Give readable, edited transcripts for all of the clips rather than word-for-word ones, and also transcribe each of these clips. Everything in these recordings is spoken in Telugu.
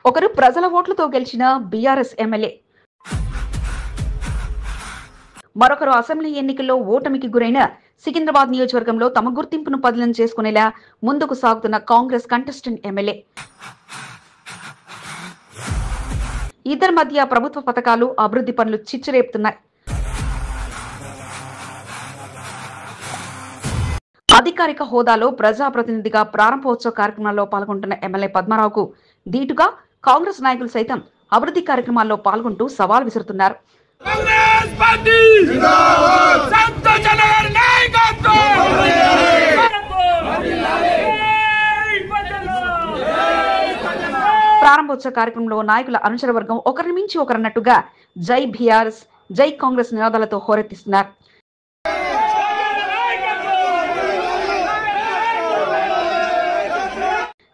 ఒకరు ప్రజల ఓట్లతో గెలిచిన బీఆర్ఎస్ ఎమ్మెల్యే, మరొకరు అసెంబ్లీ ఎన్నికల్లో ఓటమికి గురైన సికింద్రాబాద్ నియోజకవర్గంలో తమ గుర్తింపును పదిలం చేసుకునేలా ముందుకు సాగుతున్న కాంగ్రెస్ కంటెస్టెంట్ ఎమ్మెల్యే. ఇద్దరి మధ్య ప్రభుత్వ పథకాలు, అభివృద్ధి పనులు చిచ్చురేపుతున్నాయి. అధికారిక హోదాలో ప్రజాప్రతినిధిగా ప్రారంభోత్సవ కార్యక్రమాల్లో పాల్గొంటున్న ఎమ్మెల్యే పద్మారావుకు దీటుగా కాంగ్రెస్ నాయకులు సైతం అభివృద్ధి కార్యక్రమాల్లో పాల్గొంటూ సవాల్ విసురుతున్నారు. ప్రారంభోత్సవ కార్యక్రమంలో నాయకుల అనుచర వర్గం ఒకరిని మించి ఒకరన్నట్టుగా జై బీఆర్ఎస్, జై కాంగ్రెస్ నినాదాలతో హోరెత్తిస్తున్నారు.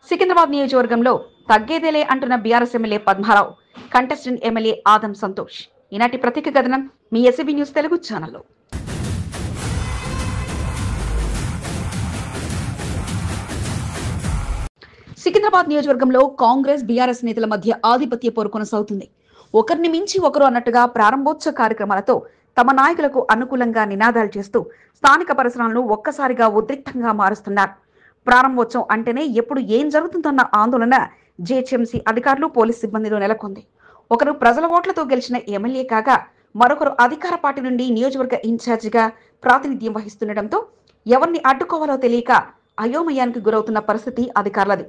సికింద్రాబాద్ నియోజకవర్గంలో తగ్గేదేలే అంటున్న BRS MLA Padmarao, contestant MLA Adam Santosh. ఈనాటి ప్రత్యేక కథనం మీ ఎస్బీ న్యూస్ తెలుగు ఛానల్లో. సికింద్రాబాద్ నియోజకవర్గంలో కాంగ్రెస్ బీఆర్ఎస్ నేతల మధ్య ఆధిపత్య పోరు కొనసాగుతుంది. ఒకరిని మించి ఒకరు అన్నట్టుగా ప్రారంభోత్సవ కార్యక్రమాలతో తమ నాయకులకు అనుకూలంగా నినాదాలు చేస్తూ స్థానిక పరిసరాలను ఒక్కసారిగా ఉద్రిక్తంగా మారుస్తున్నారు. ప్రారంభోత్సవం అంటేనే ఎప్పుడు ఏం జరుగుతుందన్న ఆందోళన జీహెచ్ఎంసీ అధికారులు, పోలీస్ సిబ్బందిలో నెలకొంది. ఒకరు ప్రజల ఓట్లతో గెలిచిన ఎమ్మెల్యే కాగా మరొకరు అధికార పార్టీ నుండి నియోజకవర్గ ఇన్ఛార్జిగా ప్రాతినిధ్యం వహిస్తుండటంతో ఎవరిని అడ్డుకోవాలో తెలియక అయోమయానికి గురవుతున్న పరిస్థితి అధికారులది.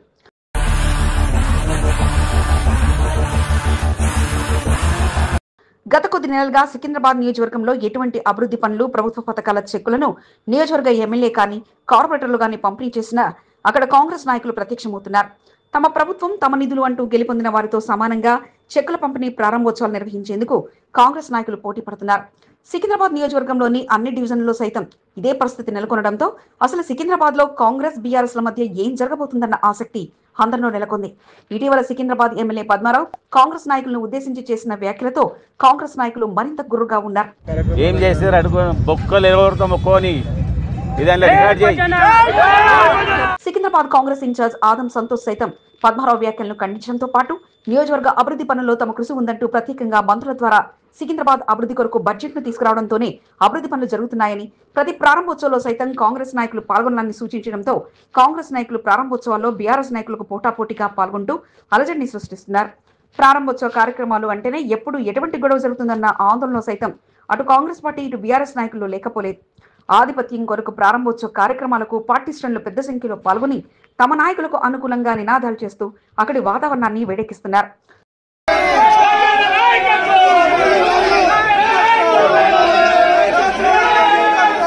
గత కొద్ది నెలలుగా సికింద్రాబాద్ నియోజకవర్గంలో ఎటువంటి అభివృద్ధి పనులు, ప్రభుత్వ పథకాల చెక్కులను నియోజకవర్గ ఎమ్మెల్యే కానీ కార్పొరేటర్లు కానీ పంపిణీ చేసినా అక్కడ కాంగ్రెస్ నాయకులు ప్రత్యక్షమవుతున్నారు. తమ ప్రభుత్వం తమ నిధులు అంటూ గెలుపొందిన వారితో సమానంగా చెక్కుల పంపిణీ ప్రారంభోత్సవాలు నిర్వహించేందుకు కాంగ్రెస్ నాయకులు పోటీ పడుతున్నారు. సికింద్రాబాద్ నియోజకవర్గంలోని అన్ని డివిజన్లలో సైతం ఇదే పరిస్థితి నెలకొనడంతో అసలు సికింద్రాబాద్ లో కాంగ్రెస్ బీఆర్ఎస్ ల మధ్య ఏం జరగబోతుందన్న ఆసక్తి అందరిలో నెలకొంది. ఇటీవల సికింద్రాబాద్ ఎమ్మెల్యే పద్మారావు కాంగ్రెస్ నాయకులను ఉద్దేశించి చేసిన వ్యాఖ్యలతో కాంగ్రెస్ నాయకులు మరింత గుర్రుగా ఉన్నారు. ఏం చేశారు అడుగు బొక్కలు ఎవరితో మొక్కోని సికింద్రాబాద్ కాంగ్రెస్ ఇన్ఛార్జ్ ఆదం సంతోష్ సైతం పద్మారావు వ్యాఖ్యలను ఖండించడంతో పాటు నియోజకవర్గ అభివృద్ధి పనుల్లో తమ కృషి ఉందంటూ ప్రత్యేకంగా మంత్రుల ద్వారా సికింద్రాబాద్ అభివృద్ధి కొరకు బడ్జెట్ ను తీసుకురావడంతోనే అభివృద్ధి పనులు జరుగుతున్నాయని, ప్రతి ప్రారంభోత్సవంలో సైతం కాంగ్రెస్ నాయకులు పాల్గొనాలని సూచించడంతో కాంగ్రెస్ నాయకులు ప్రారంభోత్సవాల్లో బీఆర్ఎస్ నాయకులకు పోటాపోటీగా పాల్గొంటూ అలజడిని సృష్టిస్తున్నారు. ప్రారంభోత్సవ కార్యక్రమాలు అంటేనే ఎప్పుడు ఎటువంటి గొడవ జరుగుతుందన్న ఆందోళన సైతం అటు కాంగ్రెస్ పార్టీ, ఇటు బీఆర్ఎస్ నాయకులు లేకపోలేదు. ఆధిపత్యం కొరకు ప్రారంభోత్సవ కార్యక్రమాలకు పార్టీ శ్రేణులు పెద్ద సంఖ్యలో పాల్గొని తమ నాయకులకు అనుకూలంగా నినాదాలు చేస్తూ అక్కడి వాతావరణాన్ని వేడెక్కిస్తున్నారు.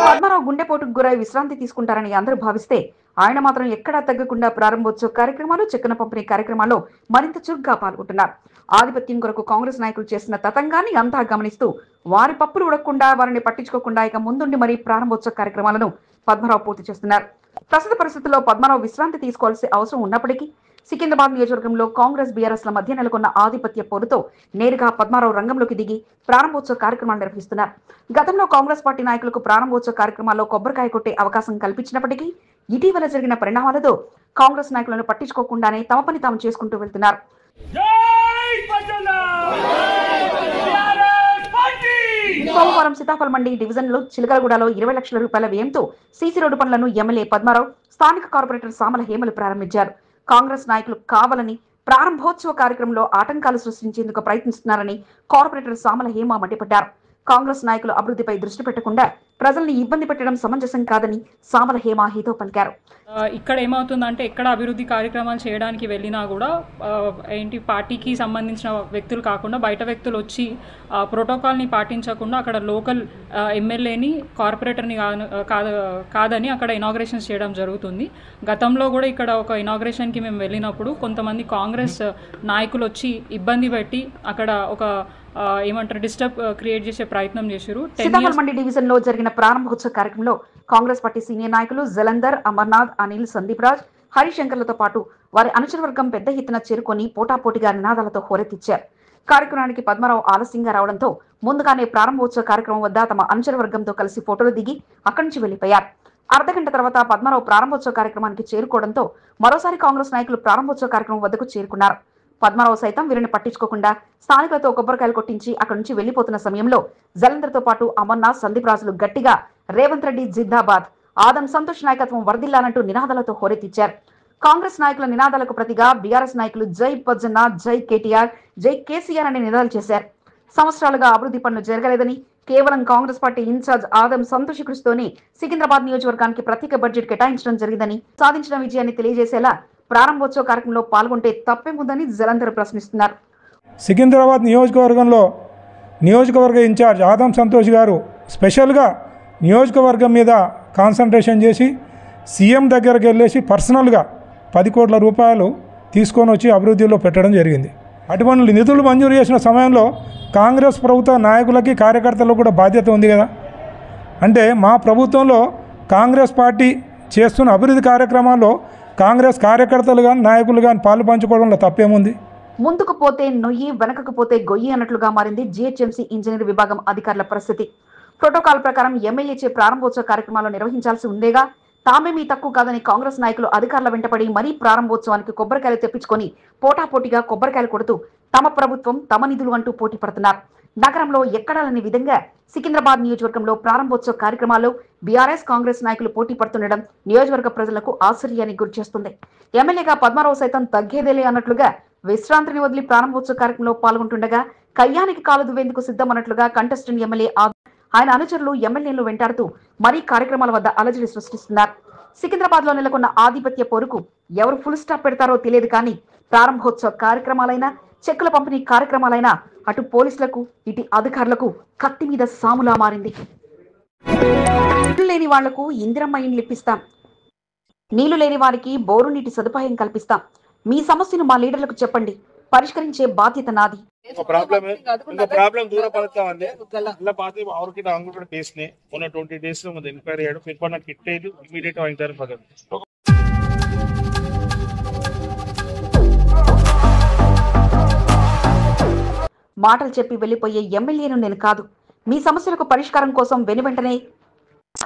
పద్మారావు గుండెపోటుకు గురై విశ్రాంతి తీసుకుంటారని అందరూ భావిస్తే ఆయన మాత్రం ఎక్కడా తగ్గకుండా ప్రారంభోత్సవ కార్యక్రమాలు, చెక్కున పంపిణీ కార్యక్రమాల్లో మరింత చురుగ్గా పాల్గొంటున్నారు. ఆధిపత్యం కొరకు కాంగ్రెస్ నాయకులు చేసిన తతంగాన్ని అంతా గమనిస్తూ వారి పప్పులు ఉడకకుండా, వారిని పట్టించుకోకుండా ఇక ముందుండి మరీ ప్రారంభోత్సవ కార్యక్రమాలను పద్మారావు పూర్తి చేస్తున్నారు. ప్రస్తుత పరిస్థితుల్లో పద్మారావు విశ్రాంతి తీసుకోవాల్సిన అవసరం ఉన్నప్పటికీ సికింద్రాబాద్ నియోజకవర్గంలో కాంగ్రెస్ బీఆర్ఎస్ ల మధ్య నెలకొన్న ఆధిపత్య పోరుతో నేరుగా పద్మారావు రంగంలోకి దిగి ప్రారంభోత్సవ కార్యక్రమాలు నిర్వహిస్తున్నారు. గతంలో కాంగ్రెస్ పార్టీ నాయకులకు ప్రారంభోత్సవ కార్యక్రమాల్లో కొబ్బరికాయ కొట్టే అవకాశం కల్పించినప్పటికీ ఇటీవల జరిగిన పరిణామాలతో కాంగ్రెస్ నాయకులను పట్టించుకోకుండానే తమ పని తాము చేసుకుంటూ వెళ్తున్నారు. సోమవారం సీతాఫల్ మండి డివిజన్ లో చిలకలగూడలో 20 లక్షల రూపాయల వ్యయంతో సీసీ రోడ్డు పనులను ఎమ్మెల్యే పద్మారావు, స్థానిక కార్పొరేటర్ సామల హేమలు ప్రారంభించారు. కాంగ్రెస్ నాయకులు కావాలని ప్రారంభోత్సవ కార్యక్రమంలో ఆటంకాలు సృష్టించేందుకు ప్రయత్నిస్తున్నారని కార్పొరేటర్ సామల హేమ మండిపడ్డారు. కాంగ్రెస్ నాయకులు అభివృద్ధిపై దృష్టి పెట్టకుండా ప్రజల్ని ఇబ్బంది పెట్టడం సమంజసం కాదని సామల హేమ హితో పలికారు. ఇక్కడ ఏమవుతుందంటే ఎక్కడ అభివృద్ధి కార్యక్రమాలు చేయడానికి వెళ్ళినా కూడా పార్టీకి సంబంధించిన వ్యక్తులు కాకుండా బయట వ్యక్తులు వచ్చి ప్రోటోకాల్ని పాటించకుండా అక్కడ లోకల్ ఎమ్మెల్యేని, కార్పొరేటర్ని కాదని అక్కడ ఇనాగ్రేషన్స్ చేయడం జరుగుతుంది. గతంలో కూడా ఇక్కడ ఒక ఇనాగ్రేషన్కి మేము వెళ్ళినప్పుడు కొంతమంది కాంగ్రెస్ నాయకులు వచ్చి ఇబ్బంది పెట్టి అక్కడ ఒక ఏమంటారు డిస్టర్బ్ క్రియేట్ చేసే ప్రయత్నం చేశారు. సీతాఫల్ మండి డివిజన్ లో జరిగిన ప్రారంభోత్సవ కార్యక్రమంలో కాంగ్రెస్ పార్టీ సీనియర్ నాయకులు జలంధర్, అమర్నాథ్, అనిల్, సందీప్ రాజ్, హరిశంకర్లతో పాటు వారి అనుచర వర్గం పెద్ద ఎత్తున చేరుకొని పోటాపోటీగా నినాదాలతో హోరెత్తిచ్చారు. కార్యక్రమానికి పద్మారావు ఆలస్యంగా రావడంతో ముందుగానే ప్రారంభోత్సవ కార్యక్రమం వద్ద తమ అనుచర వర్గంతో కలిసి ఫోటోలు దిగి అక్కడి నుంచి వెళ్లిపోయారు. అర్ధగంట తర్వాత పద్మారావు ప్రారంభోత్సవ కార్యక్రమానికి చేరుకోవడంతో మరోసారి కాంగ్రెస్ నాయకులు ప్రారంభోత్సవ కార్యక్రమం వద్దకు చేరుకున్నారు. పద్మారావు సైతం వీరిని పట్టించుకోకుండా స్థానికులతో కొబ్బరికాయలు కొట్టించి అక్కడి నుంచి వెళ్లిపోతున్న సమయంలో జలంధర్తో పాటు అమర్నాథ్, సందీప్ రాజులు గట్టిగా రేవంత్ రెడ్డి జిందాబాద్, ఆదం సంతోష్ నాయకత్వం వర్ధిల్లాలంటూ నినాదాలతో హోరెత్తిచ్చారు. కాంగ్రెస్ నాయకుల నినాదాలకు ప్రతిగా బీఆర్ఎస్ నాయకులు జై పజ్జన్న, జై కేటీఆర్, జై కేసీఆర్ అనే నినాదాలు చేశారు. సంవత్సరాలుగా అభివృద్ధి పనులు జరగలేదని, కేవలం కాంగ్రెస్ పార్టీ ఇన్ఛార్జ్ ఆదం సంతోష్ కృషితోనే సికింద్రాబాద్ నియోజకవర్గానికి ప్రత్యేక బడ్జెట్ కేటాయించడం జరిగిందని, సాధించిన విజయాన్ని తెలియజేసేలా ప్రారంభోత్సవ కార్యక్రమంలో పాల్గొంటే తప్పేముందని జలంధర్ ప్రశ్నిస్తున్నారు. సికింద్రాబాద్ నియోజకవర్గంలో నియోజకవర్గ ఇన్ఛార్జ్ ఆదం సంతోష్ గారు స్పెషల్గా నియోజకవర్గం మీద కాన్సన్ట్రేషన్ చేసి సీఎం దగ్గరికి వెళ్ళేసి పర్సనల్గా 10 కోట్ల రూపాయలు తీసుకొని వచ్చి అభివృద్ధిలో పెట్టడం జరిగింది. అటువంటి నిధులు మంజూరు చేసిన సమయంలో కాంగ్రెస్ ప్రభుత్వ నాయకులకి, కార్యకర్తలకు కూడా బాధ్యత ఉంది కదా. అంటే మా ప్రభుత్వంలో కాంగ్రెస్ పార్టీ చేస్తున్న అభివృద్ధి కార్యక్రమాల్లో కాంగ్రెస్ కార్యకర్తలు కానీ నాయకులు కానీ పాలు పంచుకోవడంలో తప్పేముంది? ముందుకు పోతే నొయ్యి, వెనకకు పోతే గొయ్యి అన్నట్లుగా మారింది జీహెచ్ఎంసీ ఇంజనీర్ విభాగం అధికారుల పరిస్థితి. ప్రోటోకాల్ ప్రకారం ఎమ్మెల్యేచే ప్రారంభోత్సవ కార్యక్రమాలు నిర్వహించాల్సి ఉండేగా తామేమీ తక్కువ కాదని కాంగ్రెస్ నాయకులు అధికారుల వెంటపడి మరీ ప్రారంభోత్సవానికి కొబ్బరికాయలు తెప్పించుకొని పోటాపోటీగా కొబ్బరికాయలు కొడుతూ తమ ప్రభుత్వం, తమ నిధులు అంటూ పోటీ పడుతున్నారు. నగరంలో ఎక్కడా లేని విధంగా సికింద్రాబాద్ నియోజకవర్గంలో ప్రారంభోత్సవ కార్యక్రమాల్లో బీఆర్ఎస్, కాంగ్రెస్ నాయకులు పోటీ పడుతుండడం నియోజకవర్గ ప్రజలకు ఆశ్చర్యానికి గురిచేస్తుంది. ఎమ్మెల్యేగా పద్మారావు సైతం తగ్గేదేలే అన్నట్లుగా విశ్రాంతిని వదిలి ప్రారంభోత్సవ కార్యక్రమంలో పాల్గొంటుండగా కయ్యానికి కాలు దువ్వేందుకు సిద్ధం అన్నట్లుగా కంటెస్టెంట్ ఎమ్మెల్యే ఆయన అనుచరులు ఎమ్మెల్యేలు వెంటాడుతూ మరీ కార్యక్రమాల వద్ద అలజడి సృష్టిస్తున్నారు. సికింద్రాబాద్ లో నెలకొన్న ఆధిపత్య పోరుకు ఎవరు ఫుల్ స్టాప్ పెడతారో తెలియదు కానీ ప్రారంభోత్సవ కార్యక్రమాలైనా, చెక్కుల పంపిణీ కార్యక్రమాలైనా అటు పోలీసులకు, ఇటు అధికారులకు కత్తి మీద సాములా మారింది. నీళ్లు లేని వాళ్లకు ఇందిరమ్మ ఇండ్లు ఇప్పిస్తాం, నీళ్లు లేని వారికి బోరు నీటి సదుపాయం కల్పిస్తాం, మీ సమస్యను మా లీడర్లకు చెప్పండి, పరిష్కరించే బాధ్యత నాది. प्रॉब्लम दूर पड़ता है ಎಲ್ಲ ಪಾತಿ ಅವ್ರಕಿಂತ ಅಂಗಡಿ ಕೇಸ್ನೆ ಒನ್ನ 20 ಡೇಸ್ ಒಂದು ಎನ್ಕ್ವೈರಿ ಆಡು ಫಿರ್ಪನ್ನ ಕಿಟ್ಟೇದು ಇಮಿಡಿಯೇಟ್ ಆಗಿದ್ದಾರೆ ಪದ మాటలు చెప్పి వెళ్లిపోయే ఎమ్మెల్యేను నేను కాదు. మీ సమస్యలకు పరిష్కారం కోసం వెనువెంటనే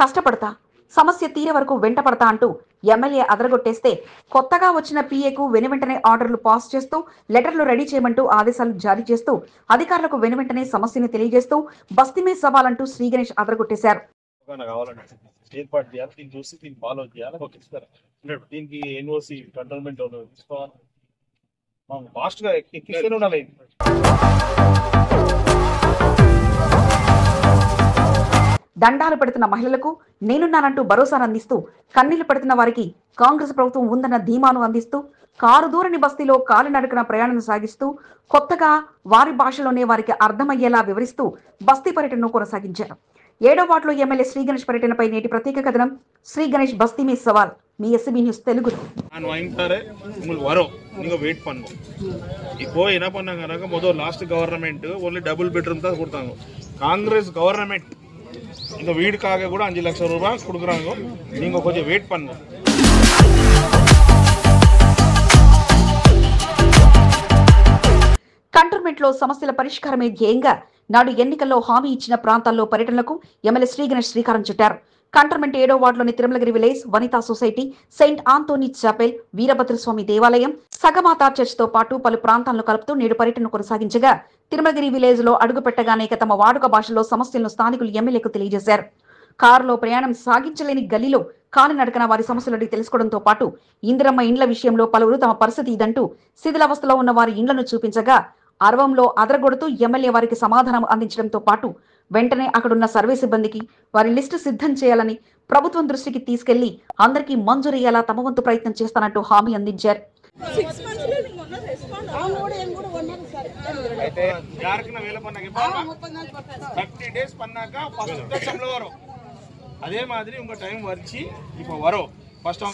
కష్టపడతా, సమస్య తీరే వరకు వెంటపడతా అంటూ ఎమ్మెల్యే అదరగొట్టేస్తే కొత్తగా వచ్చిన పీఏకు వెనువెంటనే ఆర్డర్లు పాస్ చేస్తూ, లెటర్లు రెడీ చేయమంటూ ఆదేశాలు జారీ చేస్తూ, అధికారులకు వెనువెంటనే సమస్యను తెలియజేస్తూ బస్తీమే సవాలంటూ శ్రీ గణేష్ అదరగొట్టేశారు. దీనికి ఎన్ఓసి కంట్రోల్మెంట్ తీసుకోవాలి, ఫాస్ట్ గా ఎక్కిస్తూనే ఉండాలి. దండాలు పెడుతున్న మహిళలకు నేనున్నానంటూ భరోసాను అందిస్తూ, కన్నీళ్లు పెడుతున్న వారికి కాంగ్రెస్ ప్రభుత్వం ఉందన్న ధీమాను అందిస్తూ, కారు దూరని బస్తీలో కాలినడకన ప్రయాణం సాగిస్తూ, కొత్తగా వారి భాషలోనే వారికి అర్థమయ్యేలా వివరిస్తూ బస్తీ పర్యటనను కొనసాగించారు. 7వ వార్డులో ఎమ్మెల్యే శ్రీ గణేష్ పర్యటనపై నేటి ప్రత్యేక కథనం శ్రీ గణేష్ బస్తీ మే సవాల్. మీ SCB న్యూస్ తెలుగు. நான் வாங்கிட்டாரு உங்களுக்கு வரும், நீங்க வெயிட் பண்ணுங்க. இப்போ என்ன பண்ணாங்க, முதல் last government only double bedroom தான் கொடுத்தாங்க. காங்கிரஸ் கவர்மெண்ட் இந்த வீடுக்காக கூட 5 லட்சம் ரூபாய் கொடுக்குறாங்க. நீங்க கொஞ்சம் வெயிட் பண்ணுங்க. కంటోన్మెంట్ లో సమస్యల పరిష్కారమే ధ్యేయంగా నాడు ఎన్నికల్లో హామీ ఇచ్చిన ప్రాంతాల్లో పర్యటనలకు ఎమ్మెల్యే శ్రీ గణేష్ శ్రీకారం చుట్టారు. కంటోన్మెంట్ 7వ వార్డులోని Tirumalagiri village, Vanitha society, Saint Antony chapel, Veerabhadraswamy దేవాలయం, సగమాతా చర్చ్ తో పాటు పలు ప్రాంతాలను కలుపుతూ నేడు పర్యటన కొనసాగించగా తిరుమలగిరి విలేజ్ లో అడుగు పెట్టగానే తమ వాడుక భాషలో సమస్యలను స్థానికులు ఎమ్మెల్యేకు తెలియజేశారు. కారులో ప్రయాణం సాగించలేని గల్లీలో కాలినడకన వారి సమస్యలు తెలుసుకోవడంతో పాటు ఇందిరమ్మ ఇండ్ల విషయంలో పలువురు తమ పరిస్థితి ఇదంటూ శిథిలావస్థలో ఉన్న వారి ఇండ్లను చూపించగా అరవంలో అదరగొడుతూ ఎమ్మెల్యే వారికి సమాధానం అందించడంతో పాటు వెంటనే అక్కడున్న సర్వే సిబ్బందికి వారి లిస్టు సిద్ధం చేయాలని, ప్రభుత్వం దృష్టికి తీసుకెళ్లి అందరికీ మంజూరయ్యేలా తమ వంతు ప్రయత్నం చేస్తానంటూ హామీ అందించారు.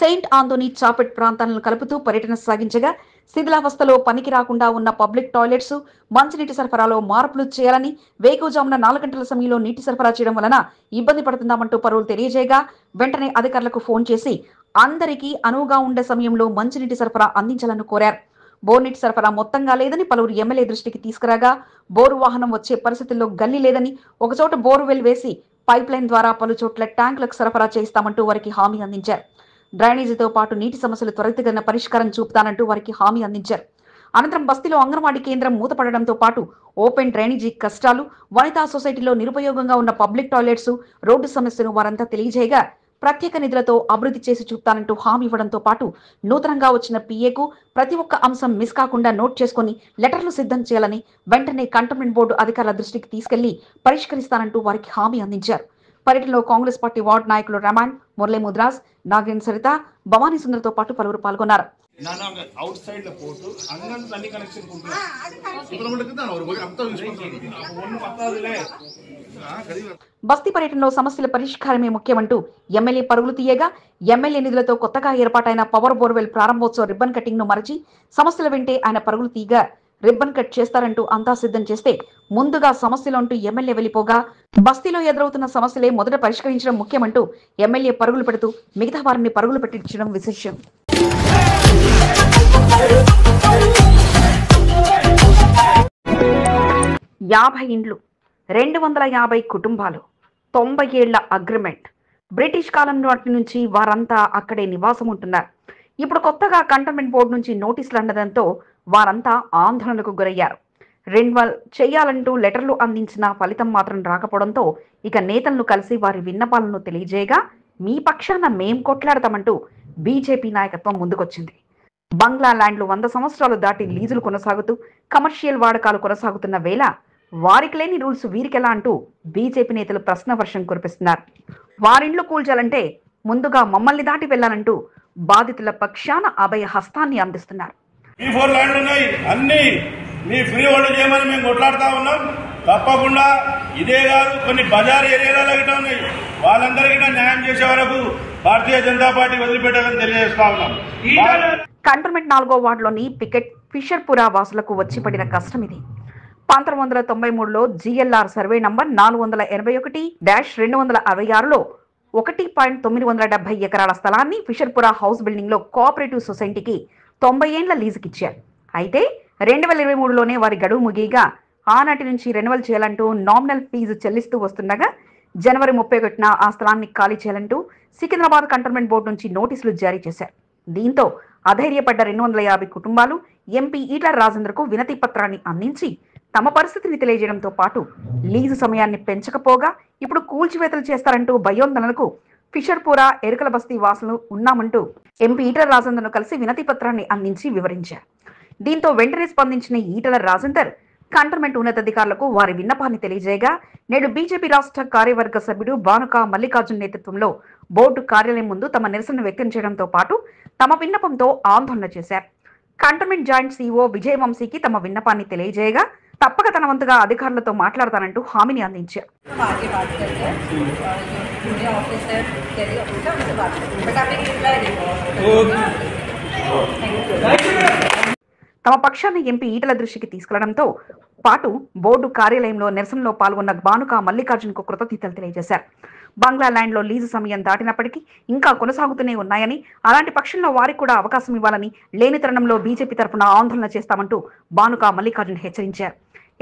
సెయింట్ ఆంటోనీ చాపెట్ ప్రాంతాలను కలుపుతూ పర్యటన సాగించగా శిథిలావస్థలో పనికి రాకుండా ఉన్న పబ్లిక్ టాయిలెట్స్, మంచినీటి సరఫరాలో మార్పులు చేయాలని, వేకువజామున 4 గంటల సమయంలో నీటి సరఫరా చేయడం వలన ఇబ్బంది పడుతుందామంటూ పలువురు తెలియజేయగా వెంటనే అధికారులకు ఫోన్ చేసి అందరికీ అనువుగా ఉండే సమయంలో మంచినీటి సరఫరా అందించాలని కోరారు. బోరు నీటి సరఫరా మొత్తంగా లేదని పలువురు ఎమ్మెల్యే దృష్టికి తీసుకురాగా బోరు వాహనం వచ్చే పరిస్థితుల్లో గల్లీ లేదని, ఒకచోట బోరువెల్ వేసి పైప్ లైన్ ద్వారా పలు చోట్ల ట్యాంకులకు సరఫరా చేస్తామంటూ వారికి హామీ అందించారు. డ్రైనేజీతో పాటు నీటి సమస్యలు త్వరితగతిన పరిష్కారం చూపుతానంటూ వారికి హామీ అందించారు. అనంతరం బస్తీలో అంగన్వాడీ కేంద్రం మూతపడడంతో పాటు ఓపెన్ డ్రైనేజీ కష్టాలు, వనితా సొసైటీలో నిరుపయోగంగా ఉన్న పబ్లిక్ టాయిలెట్స్, రోడ్డు సమస్యను వారంతా తెలియజేయగా ప్రత్యేక నిధులతో అభివృద్ధి చేసి చూపుతానంటూ హామీ ఇవ్వడంతో పాటు నూతనంగా వచ్చిన పిఏకు ప్రతి ఒక్క అంశం మిస్ కాకుండా నోట్ చేసుకుని లెటర్లు సిద్ధం చేయాలని వెంటనే కంటోన్మెంట్ బోర్డు అధికారుల దృష్టికి తీసుకెళ్లి పరిష్కరిస్తానంటూ వారికి హామీ అందించారు. పర్యటనలో కాంగ్రెస్ పార్టీ వార్డు నాయకులు రమాన్, మురళీ ముద్రాస్, నాగేన్ సరిత, భవానీ సుందర్తో పాటు పలువురు పాల్గొన్నారు. అవుట్ సైడ్ లో పోటు అంగన్ తల్లి కనెక్షన్ బస్తీ పర్యటనలో సమస్యల పరిష్కారమే ముఖ్యమంటూ ఎమ్మెల్యే పరుగులు తీయగా ఎమ్మెల్యే నిధులతో కొత్తగా ఏర్పాటైన పవర్ బోర్వెల్ ప్రారంభోత్సవ రిబ్బన్ కటింగ్ ను మరచి సమస్యల వెంటే ఆయన పరుగులు తీయగా రిబ్బన్ కట్ చేస్తారంటూ అంతా సిద్ధం చేస్తే ముందుగా సమస్యలంటూ ఎమ్మెల్యే వెళ్లిపోగా బస్తీలో ఎదురవుతున్న సమస్యలే మొదట పరిష్కరించడం ముఖ్యమంటూ ఎమ్మెల్యే పరుగులు పెడుతూ మిగతా వారిని పరుగులు పెట్టించడం విశేషం. 50 ఇండ్లు, 250 కుటుంబాలు, 90 ఏళ్ల అగ్రిమెంట్. బ్రిటిష్ కాలం నాటి నుంచి వారంతా అక్కడే నివాసం ఉంటున్నారు. ఇప్పుడు కొత్తగా కంటోన్మెంట్ బోర్డు నుంచి నోటీసులు అందడంతో వారంతా ఆందోళనకు గురయ్యారు. రెన్యువల్ చేయాలంటూ లెటర్లు అందించిన ఫలితం మాత్రం రాకపోవడంతో ఇక నేతలను కలిసి వారి విన్నపాలను తెలియజేయగా మీ పక్షాన మేం కొట్లాడతామంటూ బీజేపీ నాయకత్వం ముందుకొచ్చింది. బంగ్లా ల్యాండ్లు 100 సంవత్సరాలు దాటి లీజులు కొనసాగుతూ కమర్షియల్ వాడకాలు కొనసాగుతున్న వేళ వారికి లేని రూల్స్ వీరికెలా అంటూ బీజేపీ నేతలు ప్రశ్న వర్షం కురిపిస్తున్నారు. వారిండ్లు కూల్చాలంటే ముందుగా మమ్మల్ని దాటి వెళ్లాలంటూ బాధితుల పక్షాన అభయ హస్తాన్ని అందిస్తున్నారు. తప్పకుండా ఇదే కాదు, కొన్ని బజార్ ఏరియాలలో గిట్ట ఉన్నాయి. వాళ్ళందరికీ న్యాయం చేసే వరకు భారతీయ జనతా పార్టీ వదిలిపెట్టాలని తెలియజేస్తా ఉన్నాం. కంటోన్మెంట్ 4వ వార్డులోని పికెట్ ఫిషర్పురా వాసులకు వచ్చి పడిన కష్టం ఇది. 1993లో జిఎల్ఆర్ సర్వే నంబర్ 481-266లో 1.970 ఎకరాల స్థలాన్ని ఫిషర్పురా హౌస్ బిల్డింగ్ లో కోఆపరేటివ్ సొసైటీకి 90 ఏళ్ల లీజుకిచ్చారు. అయితే 2023లోనే వారి గడువు ముగియగా ఆనాటి నుంచి రెన్యువల్ చేయాలంటూ నామినల్ ఫీజు చెల్లిస్తూ వస్తుండగా జనవరి 31న ఆ స్థలాన్ని ఖాళీ చేయాలంటూ సికింద్రాబాద్ కంటోన్మెంట్ బోర్డు నుంచి నోటీసులు జారీ చేశారు. దీంతో అధైర్యపడ్డ 250 కుటుంబాలు ఎంపీ ఈటల రాజేందర్కు వినతి పత్రాన్ని అందించి తమ పరిస్థితిని తెలియజేయడంతో పాటు లీజు సమయాన్ని పెంచకపోగా ఇప్పుడు కూల్చివేతలు చేస్తారంటూ భయోందనలకు ఫిషర్పురా ఎరుకల బస్తీ వాసులు ఉన్నామంటూ ఎంపీ ఈటల రాజేందర్ను కలిసి వినతి పత్రాన్ని అందించి వివరించారు. దీంతో వెంటనే స్పందించిన ఈటల రాజేందర్ కంటోన్మెంట్ ఉన్నతాధికారులకు వారి విన్నపాన్ని తెలియజేయగా నేడు బీజేపీ రాష్ట్ర కార్యవర్గ సభ్యుడు బానుక మల్లికార్జున్ నేతృత్వంలో బోర్డు కార్యాలయం ముందు తమ నిరసన వ్యక్తం చేయడంతో పాటు తమ విన్నపంతో ఆందోళన చేశారు. కంటోన్మెంట్ జాయింట్ సీఈఓ విజయవంశీకి తమ విన్నపాన్ని తెలియజేయగా తప్పక తన వంతుగా అధికారులతో మాట్లాడతానంటూ హామీని అందించారు. తమ పక్షాన్ని ఎంపీ ఈటల దృష్టికి తీసుకెళ్లడంతో పాటు బోర్డు కార్యాలయంలో నిరసనలో పాల్గొన్న బానుక మల్లికార్జున్కు కృతజ్ఞతలు తెలియజేశారు. బంగ్లా ల్యాండ్లో లీజు సమయం దాటినప్పటికీ ఇంకా కొనసాగుతూనే ఉన్నాయని, అలాంటి పక్షంలో వారికి కూడా అవకాశం ఇవ్వాలని, లేని తరుణంలో బీజేపీ తరఫున ఆందోళన చేస్తామంటూ బానుక మల్లికార్జున్ హెచ్చరించారు.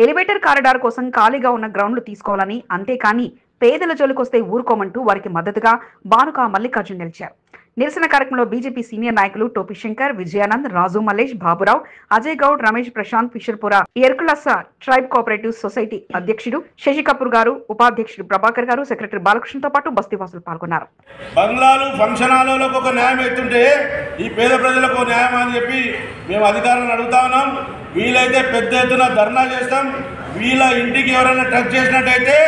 ఎలివేటర్ కారిడార్ కోసం ఖాళీగా ఉన్న గ్రౌండ్లు తీసుకోవాలని, అంతేకాని పేదల జోలికొస్తే ఊరుకోమంటూ వారికి మద్దతుగా బానుక మల్లికార్జున్ నిలిచారు. నిరసన కార్యక్రమంలో బీజేపీ సీనియర్ నాయకులు టోపీ శంకర్, విజయానంద్, రాజు మల్లేష్, బాబురావు, అజయ్ గౌడ్, రమేష్ ప్రశాంత్, ఫిషర్పురా ఎర్కులస ట్రైబ్ కోఆపరేటివ్ సొసైటీ అధ్యక్షుడు శశి కపూర్ గారు, ఉపాధ్యక్షుడు ప్రభాకర్ గారు, సెక్రటరీ బాలకృష్ణతో పాటు బస్తీవాసులు పాల్గొన్నారు. బంగ్లాలు ఫంక్షన్ హాల్లకు ఒక న్యాయం ఎత్తుంటే ఈ పేద ప్రజలకు న్యాయం అని చెప్పి మేము అధికారులను అడుగుతా ఉన్నాం. వీలైతే పెద్ద ఎత్తున ధర్నా చేస్తాం. వీళ్ళ ఇంటికి ఎవరైనా టచ్ చేసినట్టయితే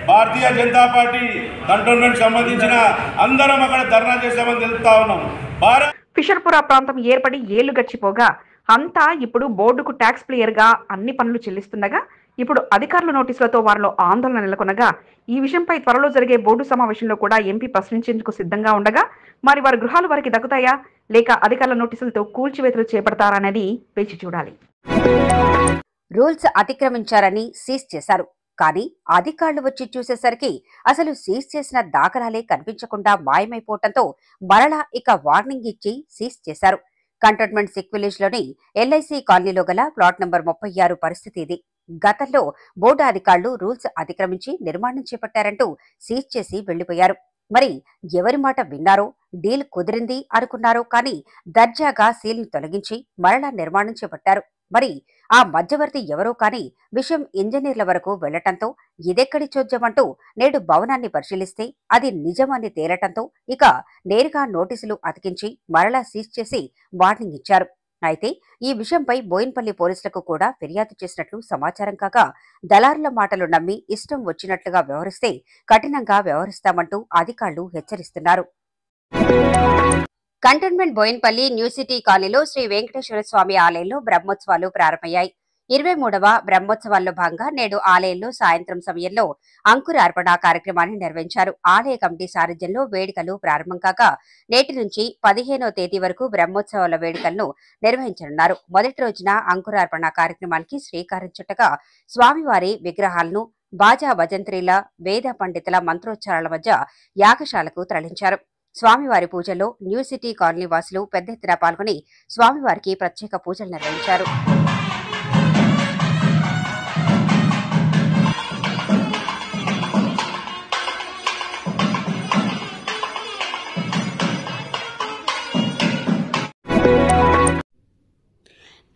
భారతీయ జనతా పార్టీ కంటోన్మెంట్ సంబంధించిన అందరం అక్కడ ధర్నా చేస్తామని తెలుపుతా ఉన్నాం. ఫిషర్పురా ప్రాంతం ఏర్పడి ఏళ్లు గడిచిపోగా అంతా ఇప్పుడు బోర్డుకు ట్యాక్స్ ప్లేయర్ గా అన్ని పనులు చెల్లిస్తుండగా ఇప్పుడు అధికారుల నోటీసులతో వారిలో ఆందోళన నెలకొనగా ఈ విషయంపై త్వరలో జరిగే బోర్డు సమావేశంలో కూడా ఎంపీ ప్రశ్నించేందుకు సిద్ధంగా ఉండగా మరి వారి గృహాలు వారికి దక్కుతాయా లేక అధికారుల నోటీసులతో కూల్చివేతలు చేపడతారనేది వేచి చూడాలి. రూల్స్ అతిక్రమించారని సీజ్ చేశారు. కానీ అధికారులు వచ్చి చూసేసరికి అసలు సీజ్ చేసిన దాఖలాలే కనిపించకుండా మాయమైపోవడంతో మరలా ఇక వార్నింగ్ ఇచ్చి సీజ్ చేశారు. కంటోన్మెంట్ సిక్ విలేజ్ లోని ఎల్ఐసి కాలనీలో గల ప్లాట్ నంబర్ 36 పరిస్థితి ఇది. గతంలో బోర్డు అధికారులు రూల్స్ అతిక్రమించి నిర్మాణం చేపట్టారంటూ సీజ్ చేసి వెళ్లిపోయారు. మరి ఎవరి మాట విన్నారో, డీల్ కుదిరింది అనుకున్నారో కానీ దర్జాగా సీల్ని తొలగించి మరలా నిర్మాణం చేపట్టారు. మరి ఆ మధ్యవర్తి ఎవరో కానీ విషయం ఇంజనీర్ల వరకు వెళ్లటంతో ఇదెక్కడి చోద్యమంటూ నేడు భవనాన్ని పరిశీలిస్తే అది నిజమని తేలటంతో ఇక నేరుగా నోటీసులు అతికించి మరలా సీజ్ చేసి వార్నింగ్ ఇచ్చారు. అయితే ఈ విషయంపై బోయిన్పల్లి పోలీసులకు కూడా ఫిర్యాదు చేసినట్లు సమాచారం కాగా దళారుల మాటలు నమ్మి ఇష్టం వచ్చినట్లుగా వ్యవహరిస్తే కఠినంగా వ్యవహరిస్తామంటూ అధికారులు హెచ్చరిస్తున్నారు. కంటోన్మెంట్ బోయిన్పల్లి న్యూ సిటీ కాలనీలో శ్రీ వెంకటేశ్వర స్వామి ఆలయంలో బ్రహ్మోత్సవాలు ప్రారంభమయ్యాయి. 23వ బ్రహ్మోత్సవాల్లో భాగంగా నేడు ఆలయంలో సాయంత్రం సమయంలో అంకురార్పణ కార్యక్రమాన్ని నిర్వహించారు. ఆలయ కమిటీ సారథ్యంలో వేడుకలు ప్రారంభం కాగా నేటి నుంచి 15వ తేదీ వరకు బ్రహ్మోత్సవాల వేడుకలను నిర్వహించనున్నారు. మొదటి రోజున అంకురార్పణ కార్యక్రమానికి శ్రీకారం చుట్టగా స్వామివారి విగ్రహాలను బాజా భజంత్రీల వేద పండితుల మంత్రోచ్చారాల మధ్య యాగశాలకు తరలించారు. స్వామివారి పూజల్లో న్యూ సిటీ కాలనీ వాసులు పెద్ద ఎత్తున పాల్గొని స్వామివారికి ప్రత్యేక పూజలు నిర్వహించారు.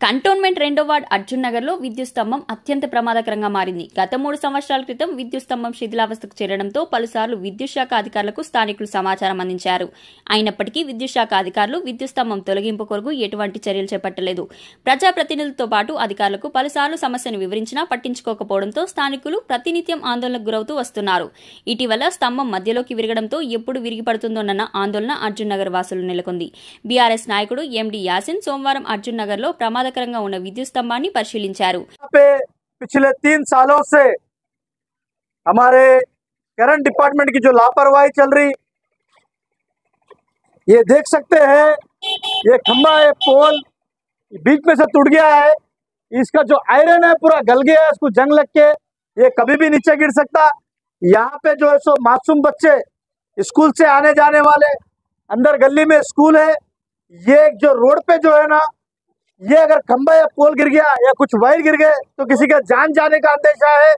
కంటోన్మెంట్ 2వ వార్డ్ అర్జున్ నగర్లో విద్యుత్ స్తంభం అత్యంత ప్రమాదకరంగా మారింది. గత 3 సంవత్సరాల క్రితం విద్యుత్ స్తంభం శిథిలావస్థకు చేరడంతో పలుసార్లు విద్యుత్ శాఖ అధికారులకు స్థానికులు సమాచారం అందించారు. అయినప్పటికీ విద్యుత్ శాఖ అధికారులు విద్యుత్ స్తంభం తొలగింపు కొరకు ఎటువంటి చర్యలు చేపట్టలేదు. ప్రజాప్రతినిధులతో పాటు అధికారులకు పలుసార్లు సమస్యను వివరించినా పట్టించుకోకపోవడంతో స్థానికులు ప్రతినిత్యం ఆందోళనకు గురవుతూ వస్తున్నారు. ఇటీవల స్తంభం మధ్యలోకి విరగడంతో ఎప్పుడు విరిగిపడుతుందోనన్న ఆందోళన అర్జున్ నగర్ వాసులు నెలకొంది. బీఆర్ఎస్ నాయకుడు ఎండి యాసిన్ సోమవారం అర్జున్ నగర్లో ప్రమాదకరంగా ఉన్న విద్యుత్ స్తంభాన్ని పరిశీలించారు. पिछले 3 सालों से हमारे करंट डिपार्टमेंट की जो लापरवाही चल रही, ये देख सकते हैं, ये खंभा है, पोल बीच में से टूट गया है, इसका जो आयरन है पूरा गल गया है, इसको जंग लग के ये कभी भी नीचे गिर सकता। यहाँ पे जो है सो मासूम बच्चे स्कूल से आने जाने वाले, अंदर गली में स्कूल है, ये जो रोड पे जो है ना, ये अगर खंभा या पोल गिर गया या कुछ वायर गिर गए तो किसी का जान जाने का अंदेशा है।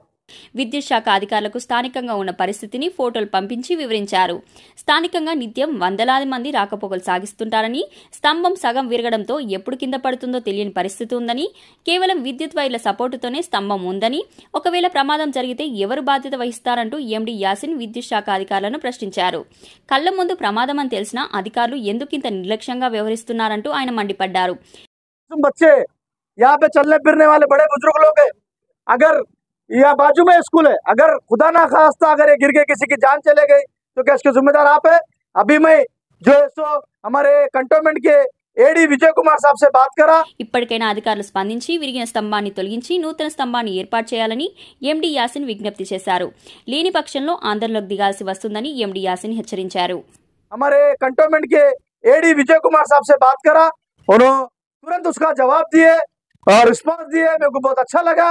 విద్యుత్ శాఖ అధికారులకు స్థానికంగా ఉన్న పరిస్థితిని ఫోటోలు పంపించి వివరించారు. స్థానికంగా నిత్యం వందలాది మంది రాకపోకలు సాగిస్తుంటారని, స్తంభం సగం విరగడంతో ఎప్పుడు కింద పడుతుందో తెలియని పరిస్థితి ఉందని, కేవలం విద్యుత్ వైర్ల సపోర్టుతోనే స్తంభం ఉందని, ఒకవేళ ప్రమాదం జరిగితే ఎవరు బాధ్యత వహిస్తారంటూ ఎండి యాసిన్ విద్యుత్ శాఖ అధికారులను ప్రశ్నించారు. కళ్ల ముందు ప్రమాదం అని తెలిసినా అధికారులు ఎందుకింత నిర్లక్ష్యంగా వ్యవహరిస్తున్నారంటూ ఆయన మండిపడ్డారు. बच्चे यहाँ पे चलने फिरने वाले बड़े बुजुर्ग लोग हैं, अगर यहाँ बाजू में स्कूल है, अगर खुदा ना खास्ता अगर ये गिर के किसी की जान चले गई तो क्या इसके जिम्मेदार आप है? अभी मैं जो है सो हमारे कंटोनमेंट के ఏడీ విజయ్ కుమార్ సాబ్ సే బాత్ కరా. ఇప్పటికైనా అధికారులు స్పందించి విరిగిన స్తంభాన్ని తొలగించి నూతన స్తంభాన్ని ఏర్పాటు చేయాలని ఎండి యాసిన్ విజ్ఞప్తి చేశారు. లేని పక్షంలో ఆందోళనకు దిగాల్సి వస్తుందని ఎండి యాసిన్ హెచ్చరించారు. हमारे कंटोनमेंट के एडी विजय कुमार साहब से बात करा, उन्होंने तुरंत उसका जवाब दिए और रिस्पांस दिए, मेरे को बहुत अच्छा लगा।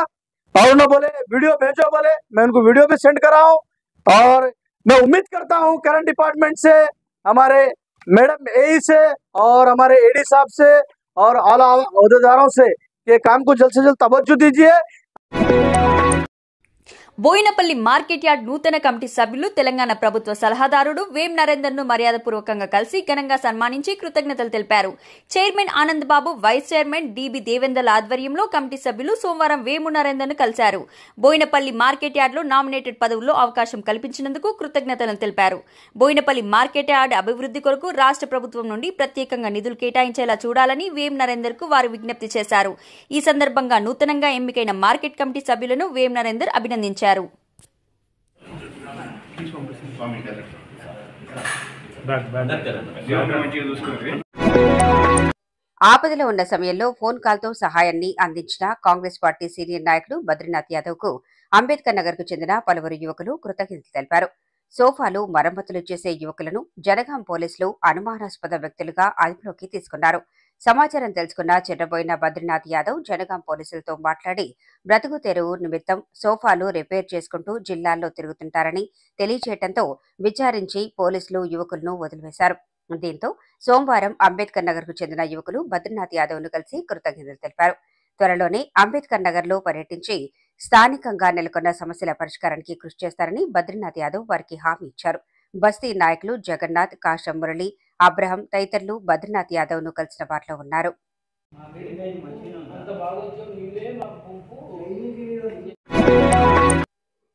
और उन्होंने बोले वीडियो भेजो, बोले मैं उनको वीडियो भी सेंड करा हूँ। और मैं उम्मीद करता हूँ करंट डिपार्टमेंट से, हमारे मैडम एई से और हमारे एडी साहब से और आला अहदेदारों से कि काम को जल्द से जल्द तवज्जो दीजिए। బోయినపల్లి మార్కెట్ యార్డ్ నూతన కమిటీ సభ్యులు తెలంగాణ ప్రభుత్వ సలహాదారుడు వేం నరేందర్ ను మర్యాదపూర్వకంగా కలిసి ఘనంగా సన్మానించి కృతజ్ఞతలు తెలిపారు. Chairman Anand Babu, vice chairman dB Devender ఆధ్వర్యంలో కమిటీ సభ్యులు సోమవారం వేము నరేందర్ ను కలిశారు. బోయినపల్లి మార్కెట్ యార్డ్ లో నామినేటెడ్ పదవుల్లో అవకాశం కల్పించినందుకు కృతజ్ఞతలు తెలిపారు. బోయినపల్లి మార్కెట్ యార్డ్ అభివృద్ధి కొరకు రాష్ట్ర ప్రభుత్వం నుండి ప్రత్యేకంగా నిధులు కేటాయించేలా చూడాలని వేం నరేందర్ కు వారు విజ్ఞప్తి చేశారు. ఈ సందర్భంగా నూతనంగా ఎన్నికైన మార్కెట్ కమిటీ సభ్యులను వేం నరేందర్ అభినందించారు. ఆపదలో ఉన్న సమయంలో ఫోన్ కాల్తో సహాయాన్ని అందించిన కాంగ్రెస్ పార్టీ సీనియర్ నాయకుడు బద్రీనాథ్ యాదవ్ కు అంబేద్కర్ నగర్ కు చెందిన పలువురు యువకులు కృతజ్ఞతలు తెలిపారు. సోఫాలు మరమ్మతులు చేసే యువకులను జనగాం పోలీసులు అనుమానాస్పద వ్యక్తులుగా అదుపులోకి తీసుకున్నారు. సమాచారం తెలుసుకున్న చెర్రబోయిన బద్రీనాథ్ యాదవ్ జనగాం పోలీసులతో మాట్లాడి బ్రతుకు తెరువు నిమిత్తం సోఫాలు రిపేర్ చేసుకుంటూ జిల్లాల్లో తిరుగుతుంటారని తెలియజేయడంతో విచారించి పోలీసులు యువకులను వదిలివేశారు. దీంతో సోమవారం అంబేద్కర్ నగర్ కు చెందిన యువకులు బద్రీనాథ్ యాదవ్ ను కలిసి కృతజ్ఞతలు తెలిపారు. త్వరలోనే అంబేద్కర్ నగర్ లో పర్యటించి స్థానికంగా నెలకొన్న సమస్యల పరిష్కారానికి కృషి చేస్తారని బద్రీనాథ్ యాదవ్ వారికి హామీ ఇచ్చారు. బస్తీ నాయకులు జగన్నాథ్, కాశం మురళి, అబ్రహం తదితరులు బద్రీనాథ్ యాదవ్ ను కలిసిన వారిలో ఉన్నారు.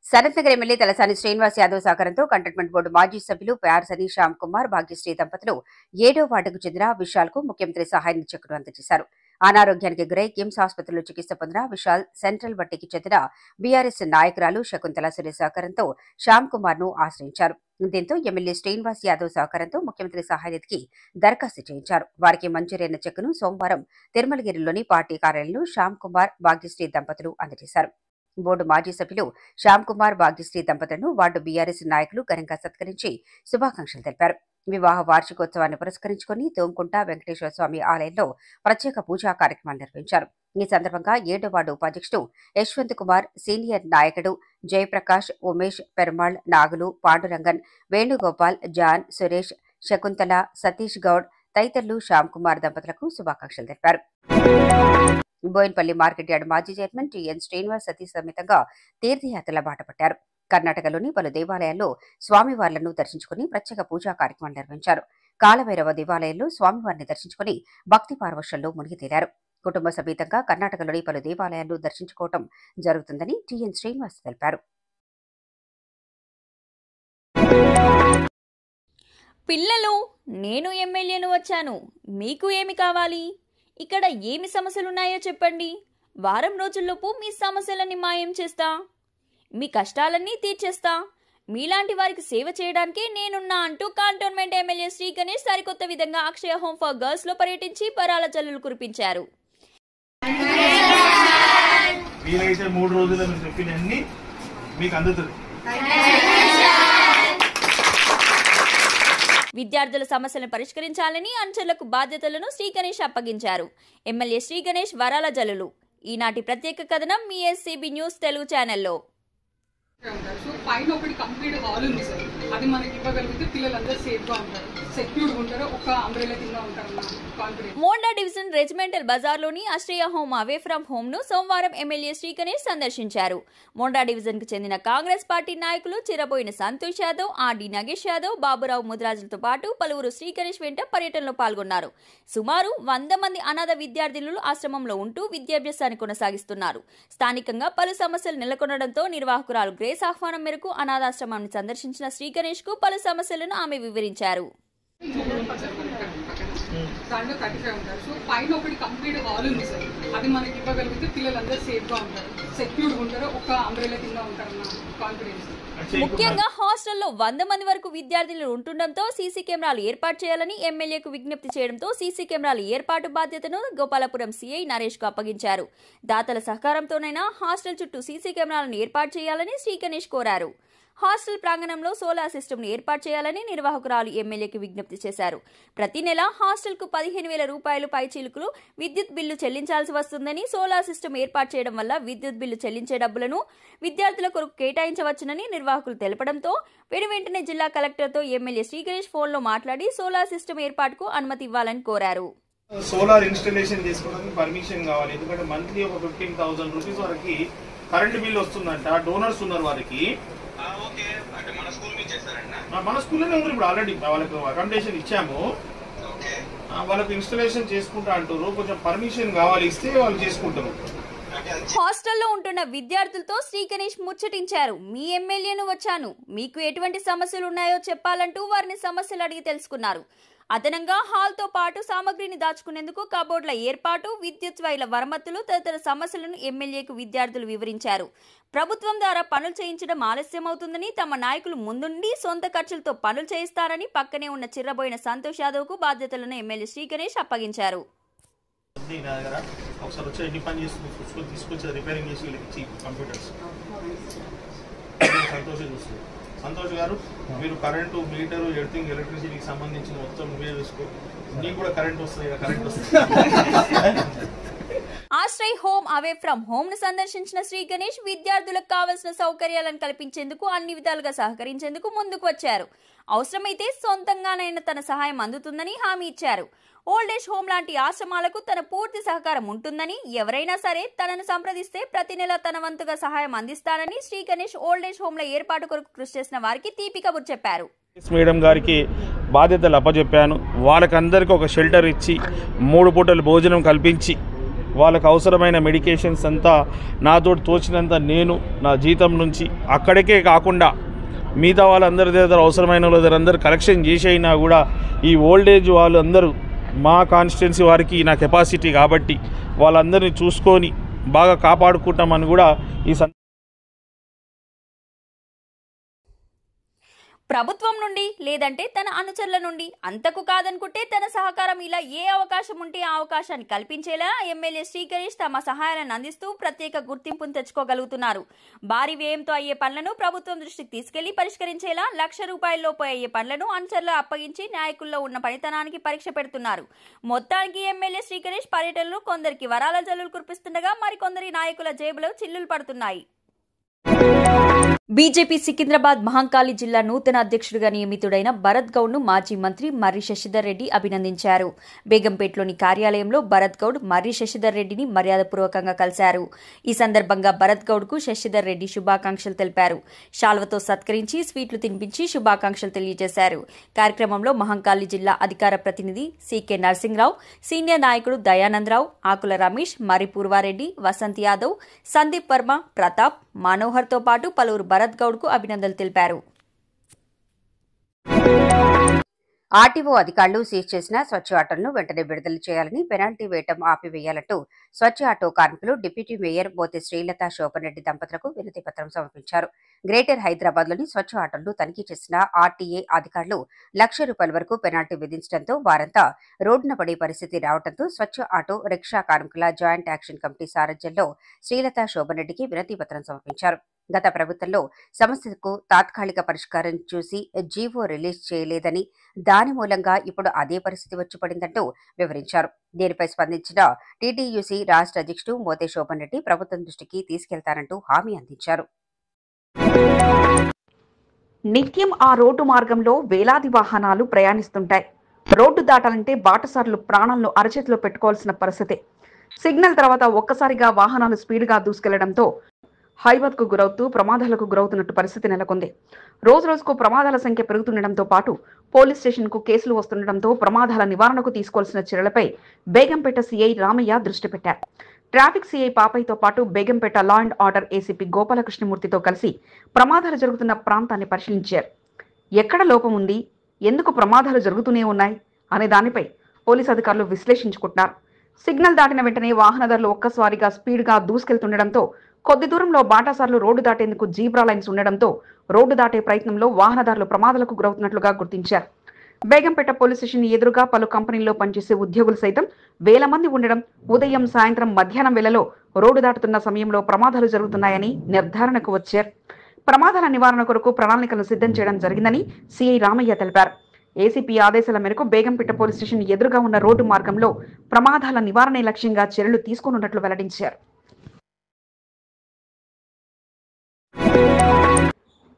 సనత్నగర్ ఎమ్మెల్యే తలసాని శ్రీనివాస్ యాదవ్ సహకారంతో కంటోన్మెంట్ బోర్డు మాజీ సభ్యులు ప్యార్సని శ్యామ్ కుమార్ భాగ్యశ్రీ దంపతులు 7వ వార్డుకు చెందిన విశాల్ కు ముఖ్యమంత్రి సహాయ చెక్కును అందజేశారు. అనారోగ్యానికి గురై కిమ్స్ ఆసుపత్రిలో చికిత్స పొందిన విశాల్ సెంట్రల్ బట్టికి చెందిన బీఆర్ఎస్ నాయకురాలు శకుంతల సురేష్ సహకారంతో శ్యామ్ కుమార్ ను ఆశ్రయించారు. దీంతో ఎమ్మెల్యే శ్రీనివాస్ యాదవ్ సహకారంతో ముఖ్యమంత్రి సహాయ నిధికి దరఖాస్తు చేయించారు. వారికి మంజూరైన చెక్కును సోమవారం తిరుమలగిరిలోని పార్టీ కార్యాలయంలో శ్యామ్ కుమార్ భాగ్యశ్రీ దంపతులు అందజేశారు. బోర్డు మాజీ సభ్యులు శ్యామ్ కుమార్ భాగ్యశ్రీ దంపతులను వార్డు బీఆర్ఎస్ నాయకులు ఘనంగా సత్కరించి శుభాకాంక్షలు తెలిపారు. వివాహ వార్షికోత్సవాన్ని పురస్కరించుకుని తోంకుంట వెంకటేశ్వర స్వామి ఆలయంలో ప్రత్యేక పూజా కార్యక్రమాలు నిర్వహించారు. ఈ సందర్భంగా 7వ వార్డు ఉపాధ్యక్షుడు యశ్వంత్ కుమార్, సీనియర్ నాయకుడు జయప్రకాష్, ఉమేష్, పెరుమాళ్, నాగులు, పాండురంగన్, వేణుగోపాల్, జాన్, సురేష్, శకుంతల, సతీష్ గౌడ్ తదితరులు శ్యామ్ కుమార్ దంపతులకు శుభాకాంక్షలు తెలిపారు. బోయిన్పల్లి మార్కెట్ యార్డ్ మాజీ చైర్మన్ టిఎన్ శ్రీనివాస్ సతీష్ సమేతంగా తీర్థయాత్రల బాట పట్టారు. కర్ణాటకలోని పలు దేవాలయాల్లో స్వామివార్లను దర్శించుకుని ప్రత్యేక పూజా కార్యక్రమాలు నిర్వహించారు. కాలభైరవ దేవాలయంలో స్వామివారిని దర్శించుకుని భక్తి పారవశ్యంలో మునిగి తేలారు. కుటుంబ సమేతంగా కర్ణాటకలోని పలు దేవాలయాల్లో దర్శించుకోవడం జరుగుతుందని టిఎన్ శ్రీనివాస్ తెలిపారు. పిల్లలు, నేను ఎమ్మెల్యేను వచ్చాను, మీకు ఏమి కావాలి? ఇక్కడ ఏమి సమస్యలున్నాయో చెప్పండి. వారం రోజుల్లోపు మీ సమస్యలన్నీ మాయం చేస్తా, మీ కష్టాలన్నీ తీర్చేస్తా. మీలాంటి వారికి సేవ చేయడానికే నేనున్నా అంటూ కంటోన్మెంట్ ఎమ్మెల్యే శ్రీ గణేష్ సరికొత్త విధంగా అక్షయ హోమ్ ఫర్ గర్ల్స్ లో పర్యటించి వరాల జల్లులు కురిపించారు. వీలైతే 3 రోజుల్లో మీరు చెప్పినన్ని మీకు అందుతుంది. విద్యార్థుల సమస్యలను పరిష్కరించాలని అంచెలకు బాధ్యతలను శ్రీ గణేష్ అప్పగించారు. ఎమ్మెల్యే శ్రీ గణేష్ వరాల జల్లులు. ఈనాటి ప్రత్యేక కథనం మీ ఎస్సీబీ న్యూస్ తెలుగు ఛానల్లో. పైన ఒకటి కంప్లీట్ హాల్ ఉంది సార్, అది మనకి ఇవ్వగలిగితే పిల్లలందరూ సేఫ్ గా ఉంటారు, సెక్యూర్డ్ ఉంటారు, ఒక అంబ్రెలా కింద ఉంటారు. మోండా డివిజన్ రెజిమెంటల్ బజార్లోని Akshaya home away from home ను సోమవారం ఎమ్మెల్యే శ్రీ గణేష్ సందర్శించారు. మోండా డివిజన్ కు చెందిన కాంగ్రెస్ పార్టీ నాయకులు చిరబోయిన సంతోష్ యాదవ్, ఆర్డి నగేష్ యాదవ్, బాబురావు ముదిరాజులతో పాటు పలువురు శ్రీ గణేష్ వెంట పర్యటనలో పాల్గొన్నారు. సుమారు 100 మంది అనాథ విద్యార్థినులు ఆశ్రమంలో ఉంటూ విద్యాభ్యాసాన్ని కొనసాగిస్తున్నారు. స్థానికంగా పలు సమస్యలు నెలకొనడంతో నిర్వాహకురాలు గ్రేస్ ఆహ్వానం మేరకు అనాథాశ్రమాన్ని సందర్శించిన శ్రీ గణేష్ కు పలు సమస్యలను ఆమె వివరించారు. దాంట్లో 35 ఉంటారు. సో పైన ఒకటి కంప్లీట్ హాల్ ఉంది సార్, అది మనకి ఇవ్వగలిగితే పిల్లలందరూ సేఫ్ గా ఉంటారు, సెక్యూర్డ్ ఉంటారు, ఒక అంబ్రెలా కింద ఉంటారు. కాన్ఫిడెన్స్. ముఖ్యంగా హాస్టల్లో 100 మంది వరకు విద్యార్థులు ఉంటుండటంతో సీసీ కెమెరాలు ఏర్పాటు చేయాలని ఎమ్మెల్యేకు విజ్ఞప్తి చేయడంతో సీసీ కెమెరాల ఏర్పాటు బాధ్యతను గోపాలపురం సీఐ నరేష్ కు అప్పగించారు. దాతల సహకారంతోనైనా హాస్టల్ చుట్టూ సీసీ కెమెరాలను ఏర్పాటు చేయాలని శ్రీ గణేష్ కోరారు. హాస్టల్ ప్రాంగణంలో సోలార్ సిస్టమ్ను ఏర్పాటు చేయాలని నిర్వాహకురాలు ఎమ్మెల్యేకి విజ్ఞప్తి చేశారు. ప్రతి నెల హాస్టల్కు 15,000 రూపాయలు పైచీలుకులు విద్యుత్ బిల్లు చెల్లించాల్సి వస్తుందని, సోలార్ సిస్టమ్ ఏర్పాటు చేయడం వల్ల విద్యుత్ బిల్లు చెల్లించే డబ్బులను విద్యార్థుల కొరకు కేటాయించవచ్చునని నిర్వాహకులు తెలపడంతో వెంటనే జిల్లా కలెక్టర్తో ఎమ్మెల్యే శ్రీ గణేష్ ఫోన్లో మాట్లాడి సోలార్ సిస్టమ్ ఏర్పాటుకు అనుమతి ఇవ్వాలని కోరారు. సోలార్ ఇన్స్టాలేషన్ చేసుకోవడానికి పర్మిషన్ కావాలి. ఎందుకంటే మంత్లీ ఒక 15,000 రూపీస్ వరకు కరెంట్ బిల్ వస్తుందంట. డోనర్స్ ఉన్నారు వారికి. మన స్కూల్లోనే ఉంది ఇప్పుడు. ఆల్రెడీ వాళ్ళకి అకామిడేషన్ ఇచ్చాము. వాళ్ళకి ఇన్స్టాలేషన్ చేసుకుంటా అంటారు. కొంచెం పర్మిషన్ కావాలి, ఇస్తే వాళ్ళు చేసుకుంటారు. హాస్టల్లో ఉంటున్న విద్యార్థులతో శ్రీ గణేష్ ముచ్చటించారు. మీ ఎమ్మెల్యేను వచ్చాను, మీకు ఎటువంటి సమస్యలు ఉన్నాయో చెప్పాలంటూ వారిని సమస్యలు అడిగి తెలుసుకున్నారు. అదనంగా హాల్తో పాటు సామగ్రిని దాచుకునేందుకు కబోర్డ్ల ఏర్పాటు, విద్యుత్ వైర్ల మరమ్మతులు తదితర సమస్యలను ఎమ్మెల్యేకు విద్యార్థులు వివరించారు. ప్రభుత్వం ద్వారా పనులు చేయించడం ఆలస్యమవుతుందని, తమ నాయకులు ముందుండి సొంత ఖర్చులతో పనులు చేయిస్తారని పక్కనే ఉన్న చిర్రబోయిన సంతోష్ యాదవ్ కు బాధ్యతలను ఎమ్మెల్యే శ్రీ గణేష్ అప్పగించారు. సంతోష్ గారు, మీరు కరెంటు, మీటరు, ఎర్తింగ్, ఎలక్ట్రిసిటీకి సంబంధించిన మొత్తం నువ్వే చూసుకో. నీకు కూడా కరెంట్ వస్తుంది. Ashray home away from home ను సందర్శించిన శ్రీ గణేష్ విద్యార్థులకు కావాల్సిన సౌకర్యాలను కల్పించేందుకు అన్ని విధాలుగా సహకరించేందుకు ముందుకు వచ్చారు. అవసరమైతే సొంతంగానైనా తన సహాయం అందుతుందని హామీ ఇచ్చారు. ఓల్డేజ్ హోమ్ లాంటి ఆశ్రమాలకు తన పూర్తి సహకారం ఉంటుందని, ఎవరైనా సరే తనను సంప్రదిస్తే ప్రతి నెల తన వంతుగా సహాయం అందిస్తానని శ్రీ గణేష్ ఓల్డేజ్ హోమ్ల ఏర్పాటు కొరకు కృషి చేసిన వారికి తీపి కబురు చెప్పారు. మేడం గారికి బాధ్యతలు అప్పచెప్పాను. వాళ్ళకందరికీ ఒక షెల్టర్ ఇచ్చి 3 పూటలు భోజనం కల్పించి వాళ్ళకు అవసరమైన మెడికేషన్స్ అంతా నాతో తోచినంత నేను నా జీతం నుంచి అక్కడికే కాకుండా మిగతా వాళ్ళందరి దగ్గర అవసరమైన వాళ్ళ దగ్గర అందరూ కలెక్షన్ చేసైనా కూడా ఈ ఓల్డేజ్ వాళ్ళందరూ మా కాన్స్టిట్యున్సీ వారికి నా కెపాసిటీ కాబట్టి వాళ్ళందరినీ చూసుకొని బాగా కాపాడుకుంటామని కూడా ఈ ప్రభుత్వం నుండి లేదంటే తన అనుచరుల నుండి అంతకు కాదనుకుంటే తన సహకారం ఇలా ఏ అవకాశం ఉంటే ఆ అవకాశాన్ని కల్పించేలా ఎమ్మెల్యే శ్రీకరీష్ తమ సహాయాలను అందిస్తూ ప్రత్యేక గుర్తింపును తెచ్చుకోగలుగుతున్నారు. భారీ వ్యయంతో అయ్యే పనులను ప్రభుత్వం దృష్టికి తీసుకెళ్లి పరిష్కరించేలా ₹1,00,000 అయ్యే పనులను అనుచరులు అప్పగించి నాయకుల్లో ఉన్న పనితనానికి పరీక్ష పెడుతున్నారు. మొత్తానికి ఎమ్మెల్యే శ్రీకరీష్ పర్యటనలు కొందరికి వరాల జల్లులు కురిపిస్తుండగా మరికొందరి నాయకుల జేబులో చిల్లులు పడుతున్నాయి. బీజేపీ సికింద్రాబాద్ మహంకాళి జిల్లా నూతన అధ్యక్షుడిగా నియమితుడైన భరత్ గౌడ్ను మాజీ మంత్రి మర్రి శశిధర్ రెడ్డి అభినందించారు. బేగంపేటలోని కార్యాలయంలో భరత్ గౌడ్ మర్రి శశిధర్ రెడ్డిని మర్యాదపూర్వకంగా కలిశారు. ఈ సందర్భంగా భరత్ గౌడ్కు శశిధర్ రెడ్డి శుభాకాంక్షలు తెలిపారు. శాల్వతో సత్కరించి స్వీట్లు తినిపించి శుభాకాంక్షలు తెలియజేశారు. కార్యక్రమంలో మహంకాళి జిల్లా అధికార ప్రతినిధి సికే నరసింహరావు, సీనియర్ నాయకుడు దయానందరావు, ఆకుల రమేష్, మర్రి పూర్వారెడ్డి, వసంత్ యాదవ్, సందీప్ వర్మ, ప్రతాప్, మనోహర్తో పాటు పలువురు భరత్ గౌడ్కు అభినందనలు తెలిపారు. ఆర్టీఓ అధికారులు సీజ్ చేసిన స్వచ్ఛ ఆటోలను వెంటనే విడుదల చేయాలని, పెనాల్టీ వేయటం ఆపివేయాలంటూ స్వచ్ఛ ఆటో కార్మికులు డిప్యూటీ మేయర్ బోతే శ్రీలత శోభన్ రెడ్డి దంపతులకు వినతి పత్రం సమర్పించారు. గ్రేటర్ హైదరాబాద్లోని స్వచ్ఛ ఆటోలను తనిఖీ చేసిన ఆర్టీఏ అధికారులు ₹1,00,000 వరకు పెనాల్టీ విధించడంతో వారంతా రోడ్డున పడే పరిస్థితి రావడంతో స్వచ్ఛ ఆటో రిక్షా కార్మికుల జాయింట్ యాక్షన్ కమిటీ సారథ్యంలో శ్రీలత శోభన్ రెడ్డికి వినతి పత్రం సమర్పించారు. గత ప్రభుత్వంలో సమస్యకు తాత్కాలిక పరిష్కారం చూసి జీవో రిలీజ్ చేయలేదని, దాని మూలంగా ఇప్పుడు అదే పరిస్థితి వచ్చి పడిందంటూ వివరించారు. దీనిపై స్పందించిన టీటీయూసీ రాష్ట్ర అధ్యక్షుడు మోతే శోభన్ రెడ్డి ప్రభుత్వం దృష్టికి తీసుకెళ్తారంటూ హామీ అందించారు. నిత్యం ఆ రోడ్డు మార్గంలో వేలాది వాహనాలు ప్రయాణిస్తుంటాయి. రోడ్డు దాటాలంటే బాటసారులు ప్రాణాలను అరచేతిలో పెట్టుకోవాల్సిన పరిస్థితి. సిగ్నల్ తర్వాత ఒక్కసారిగా వాహనాలు స్పీడ్గా దూసుకెళ్లడంతో హైవత్కు గురవుతూ ప్రమాదాలకు గురవుతున్నట్టు పరిస్థితి నెలకొంది. రోజు రోజుకు ప్రమాదాల సంఖ్య పెరుగుతుండటంతో పాటు పోలీస్ స్టేషన్కు కేసులు వస్తుండటంతో ప్రమాదాల నివారణకు తీసుకోవాల్సిన చర్యలపై బేగంపేట సీఐ రామయ్య దృష్టి పెట్టారు. ట్రాఫిక్ సీఐ పాపయ్యతో పాటు Begumpet law and order ACP గోపాలకృష్ణమూర్తితో కలిసి ప్రమాదాలు జరుగుతున్న ప్రాంతాన్ని పరిశీలించారు. ఎక్కడ లోపం ఉంది, ఎందుకు ప్రమాదాలు జరుగుతూనే ఉన్నాయి అనే దానిపై పోలీసు అధికారులు విశ్లేషించుకుంటున్నారు. సిగ్నల్ దాటిన వెంటనే వాహనదారులు ఒక్కసారిగా స్పీడ్గా దూసుకెళ్తుండటంతో కొద్ది దూరంలో బాటాసార్లు రోడ్డు దాటేందుకు జీబ్రా లైన్స్ ఉండడంతో రోడ్డు దాటే ప్రయత్నంలో వాహనదారులు ప్రమాదాలకు గురవుతున్నట్లుగా గుర్తించారు. బేగంపేట పోలీస్ స్టేషన్ ఎదురుగా పలు కంపెనీల్లో పనిచేసే ఉద్యోగులు సైతం వేల మంది ఉండడం, ఉదయం, సాయంత్రం, మధ్యాహ్నం వేళలో రోడ్డు దాటుతున్న సమయంలో ప్రమాదాలు జరుగుతున్నాయని నిర్ధారణకు వచ్చారు. ప్రమాదాల నివారణ కొరకు ప్రణాళికలు సిద్ధం చేయడం జరిగిందని సీఐ రామయ్య తెలిపారు. ఏసీపీ ఆదేశాల మేరకు బేగంపేట పోలీస్ స్టేషన్ ఎదురుగా ఉన్న రోడ్డు మార్గంలో ప్రమాదాల నివారణ లక్ష్యంగా చర్యలు తీసుకోనున్నట్లు వెల్లడించారు.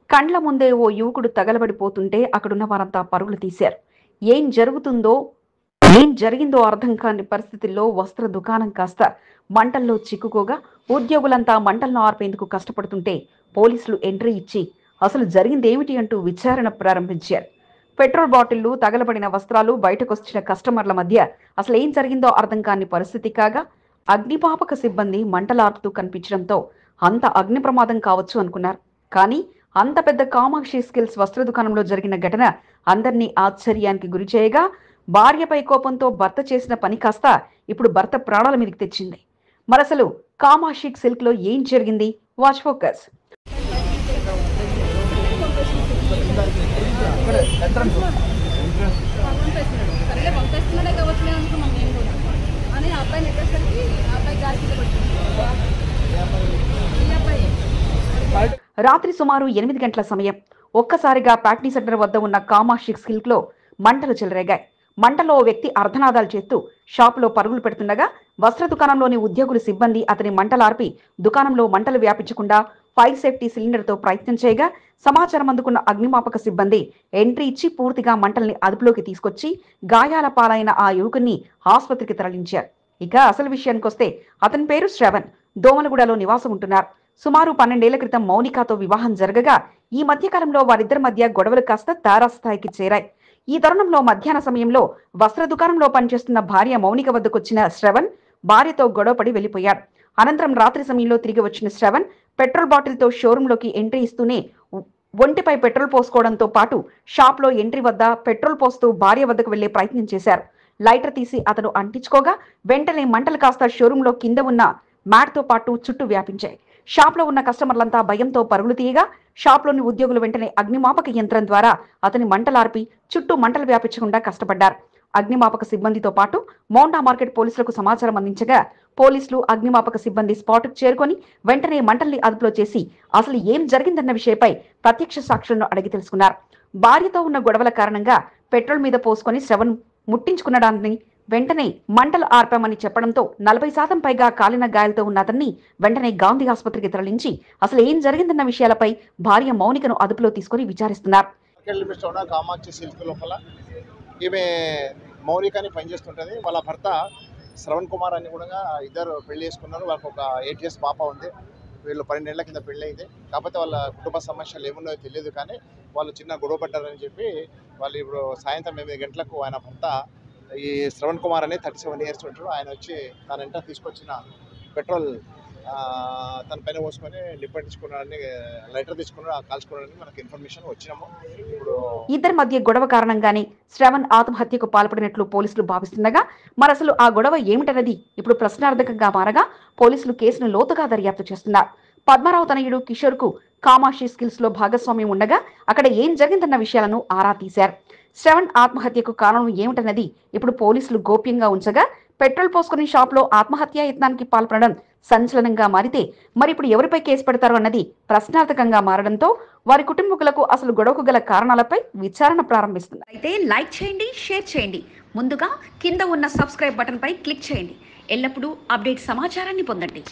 కండ్ల ముందే ఓ యువకుడు తగలబడిపోతుంటే అక్కడున్న వారంతా పరుగులు తీశారు. ఏం జరిగిందో అర్థం కాని పరిస్థితుల్లో వస్త్ర దుకాణం కాస్త మంటల్లో చిక్కుకోగా ఉద్యోగులంతా మంటలను ఆర్పేందుకు కష్టపడుతుంటే పోలీసులు ఎంట్రీ ఇచ్చి అసలు జరిగిందేమిటి అంటూ విచారణ ప్రారంభించారు. పెట్రోల్ బాటిళ్లు, తగలబడిన వస్త్రాలు, బయటకొచ్చిన కస్టమర్ల మధ్య అసలు ఏం జరిగిందో అర్థం కాని పరిస్థితి కాగా అగ్నిమాపక సిబ్బంది మంటలార్పుతూ కనిపించడంతో అంత అగ్ని ప్రమాదం కావచ్చు అనుకున్నారు. కానీ అంత పెద్ద కామాక్షి స్కిల్స్ వస్త్ర దుకాణంలో జరిగిన ఘటన అందరినీ ఆశ్చర్యానికి గురి చేయగా భార్యపై కోపంతో భర్త చేసిన పని కాస్త ఇప్పుడు భర్త ప్రాణాల మీదకి తెచ్చింది. మరసలు కామాక్షి సిల్క్ లో ఏం జరిగింది? Watch focus. రాత్రి సుమారు 8 గంటల సమయం. ఒక్కసారిగా ప్యాట్నీ సెంటర్ వద్ద ఉన్న కామాక్షి సిల్క్ లో మంటలు చెలరేగాయి. మంటలో ఓ వ్యక్తి అర్ధనాదాలు చేస్తూ షాపులో పరుగులు పెడుతుండగా వస్త్ర దుకాణంలోని ఉద్యోగులు సిబ్బంది అతని మంటలార్పి దుకాణంలో మంటలు వ్యాపించకుండా ఫైర్ సేఫ్టీ సిలిండర్తో ప్రయత్నం చేయగా సమాచారం అందుకున్న అగ్నిమాపక సిబ్బంది ఎంట్రీ ఇచ్చి పూర్తిగా మంటల్ని అదుపులోకి తీసుకొచ్చి గాయాల పాలైన ఆ యువకుని ఆసుపత్రికి తరలించారు. ఇక అసలు విషయానికొస్తే అతని పేరు శ్రవణ్, దోమలగూడలో నివాసం ఉంటున్నారు. సుమారు 12 ఏళ్ల క్రితం మౌనికతో వివాహం జరగగా ఈ మధ్యకాలంలో వారిద్దరి మధ్య గొడవలు కాస్త తారాస్థాయికి చేరాయి. ఈ తరుణంలో మధ్యాహ్న సమయంలో వస్త్ర దుకాణంలో పనిచేస్తున్న భార్య మౌనిక వద్దకొచ్చిన శ్రవణ్ భార్యతో గొడవపడి వెళ్లిపోయాడు. అనంతరం రాత్రి సమయంలో తిరిగి వచ్చిన శ్రవణ్ పెట్రోల్ బాటిల్తో షోరూంలోకి ఎంట్రీ ఇస్తూనే ఒంటిపై పెట్రోల్ పోసుకోవడంతో పాటు షాప్లో ఎంట్రీ వద్ద పెట్రోల్ పోస్తూ భార్య వద్దకు వెళ్లే ప్రయత్నం చేశారు. లైటర్ తీసి అతను అంటించుకోగా వెంటనే మంటలు కాస్త షోరూంలో కింద ఉన్న మ్యాట్తో పాటు చుట్టూ వ్యాపించాయి. షాప్లో ఉన్న కస్టమర్లంతా భయంతో పరుగులు తీయగా షాప్లోని ఉద్యోగులు వెంటనే అగ్నిమాపక యంత్రం ద్వారా అతని మంటలార్పి చుట్టూ మంటలు వ్యాపించకుండా కష్టపడ్డారు. అగ్నిమాపక సిబ్బందితో పాటు మౌండా మార్కెట్ పోలీసులకు సమాచారం అందించగా పోలీసులు అగ్నిమాపక సిబ్బంది స్పాట్కు చేరుకొని వెంటనే మంటల్ని అదుపులో చేసి అసలు ఏం జరిగిందన్న విషయంపై ప్రత్యక్ష సాక్షులను అడిగి తెలుసుకున్నారు. భార్యతో ఉన్న గొడవల కారణంగా పెట్రోల్ మీద పోసుకొని శ్రవణ్ ముట్టించుకునడాన్ని వెంటనే మంటలు ఆర్పామని చెప్పడంతో 40% పైగా కాలిన గాయాలతో ఉన్న అతన్ని వెంటనే గాంధీ ఆసుపత్రికి తరలించి అసలు ఏం జరిగిందన్న విషయాలపై భార్య మౌనికను అదుపులో తీసుకుని విచారిస్తున్నారు. కామాక్షి సిల్క్ లోపల ఈమె మౌనికని పనిచేస్తుంటుంది. వాళ్ళ భర్త శ్రవణ్ కుమార్ అని కూడా ఇద్దరు పెళ్లి చేసుకున్నారు. వాళ్ళకి ఒక 8 years పాప ఉంది. వీళ్ళు 12 ఏళ్ల కింద పెళ్ళి అయింది. కాకపోతే వాళ్ళ కుటుంబ సమస్యలు ఏమున్నాయో తెలియదు, కానీ వాళ్ళు చిన్న గొడవ పడ్డారని చెప్పి వాళ్ళు ఇప్పుడు సాయంత్రం 8 గంటలకు ఆయన భర్త ఈ శ్రవణ్ కుమార్ అని 37 years ఉంటాడు. ఆయన వచ్చి తన వెంట తీసుకొచ్చిన పెట్రోల్ తన పైన పోసుకొని నిప్పట్టించుకున్నాడని, లైటర్ తీసుకున్నాడు, కాల్చుకున్నాడని మనకు ఇన్ఫర్మేషన్ వచ్చినాము. ఇప్పుడు ఇద్దరి మధ్య గొడవ కారణంగానే శ్రవణ్ ఆత్మహత్యకు పాల్పడినట్లు పోలీసులు భావిస్తుండగా మరసలు ఆ గొడవ ఏమిటన్నది ఇప్పుడు ప్రశ్నార్థకంగా మారగా పోలీసులు కేసును లోతుగా దర్యాప్తు చేస్తున్నారు. పద్మారావు తనయుడు కిషోర్ కు కామాక్షి స్కిల్స్ లో భాగస్వామ్యం ఉండగా అక్కడ ఏం జరిగిందన్న విషయాలను ఆరా తీశారు. శ్రవణ్ ఆత్మహత్యకు కారణం ఏమిటన్నది ఇప్పుడు పోలీసులు గోప్యంగా ఉంచగా పెట్రోల్ పోసుకుని షాప్ లో ఆత్మహత్యా యత్నానికి పాల్పడడం సంచలనంగా మారితే మరి ఇప్పుడు ఎవరిపై కేసు పెడతారు అన్నది ప్రశ్నార్థకంగా మారడంతో వారి కుటుంబకులకు అసలు గొడవకు గల కారణాలపై విచారణ ప్రారంభిస్తుంది. అయితే లైక్ చేయండి, షేర్ చేయండి, ముందుగా కింద ఉన్న సబ్స్క్రైబ్ బటన్ పై క్లిక్ చేయండి. ఎల్లప్పుడూ అప్డేట్ సమాచారాన్ని పొందండి.